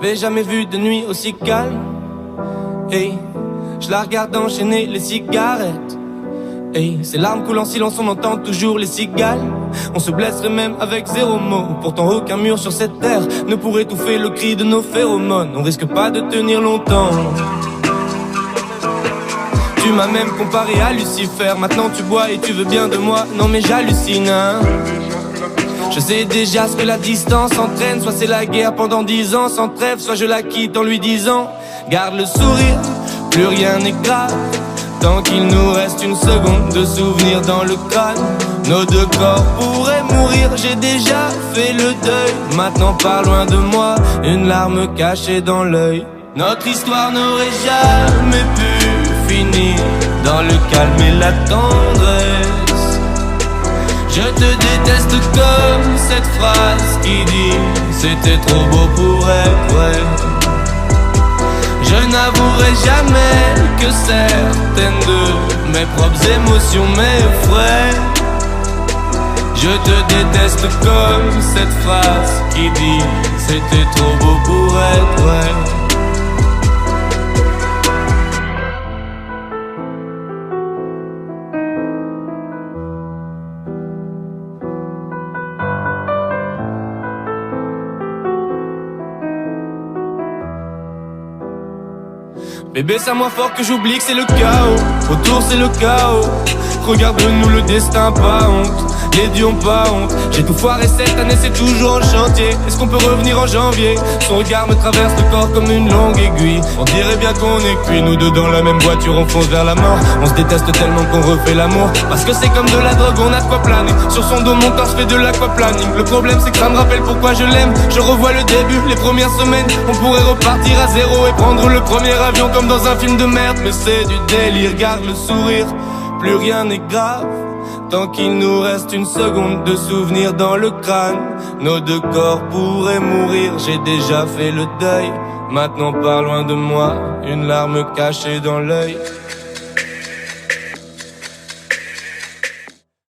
J'avais jamais vu de nuit aussi calme. Hey, je la regarde enchaîner les cigarettes. Hey, ces larmes coulent en silence, on entend toujours les cigales. On se blesserait même avec zéro mot. Pourtant aucun mur sur cette terre ne pourrait étouffer le cri de nos phéromones. On risque pas de tenir longtemps. Tu m'as même comparé à Lucifer. Maintenant tu bois et tu veux bien de moi. Non mais j'hallucine hein. Je sais déjà ce que la distance entraîne. Soit c'est la guerre pendant 10 ans sans trêve, soit je la quitte en lui disant garde le sourire, plus rien n'est grave. Tant qu'il nous reste une seconde de souvenir dans le crâne. Nos deux corps pourraient mourir, j'ai déjà fait le deuil. Maintenant pars loin de moi, une larme cachée dans l'œil. Notre histoire n'aurait jamais pu finir dans le calme et la tendresse. Je te déteste comme cette phrase qui dit c'était trop beau pour être vrai. Je n'avouerai jamais que certaines de mes propres émotions m'effraient. Je te déteste comme cette phrase qui dit c'était trop beau pour être vrai. Bébé, c'est à moi fort que j'oublie que c'est le chaos. Autour c'est le chaos. Regarde-nous, le destin, pas honte. Les dieux ont pas honte. J'ai tout foiré cette année, c'est toujours en chantier. Est-ce qu'on peut revenir en janvier? Son regard me traverse le corps comme une longue aiguille. On dirait bien qu'on est cuits, nous deux dans la même voiture, on fonce vers la mort. On se déteste tellement qu'on refait l'amour. Parce que c'est comme de la drogue, on a de quoi planer. Sur son dos, mon corps se fait de l'aquaplaning. Le problème c'est que ça me rappelle pourquoi je l'aime. Je revois le début, les premières semaines. On pourrait repartir à zéro et prendre le premier avion comme dans un film de merde. Mais c'est du délire, garde le sourire, plus rien n'est grave. Tant qu'il nous reste une seconde de souvenir dans le crâne. Nos deux corps pourraient mourir, j'ai déjà fait le deuil. Maintenant pars loin de moi, une larme cachée dans l'œil.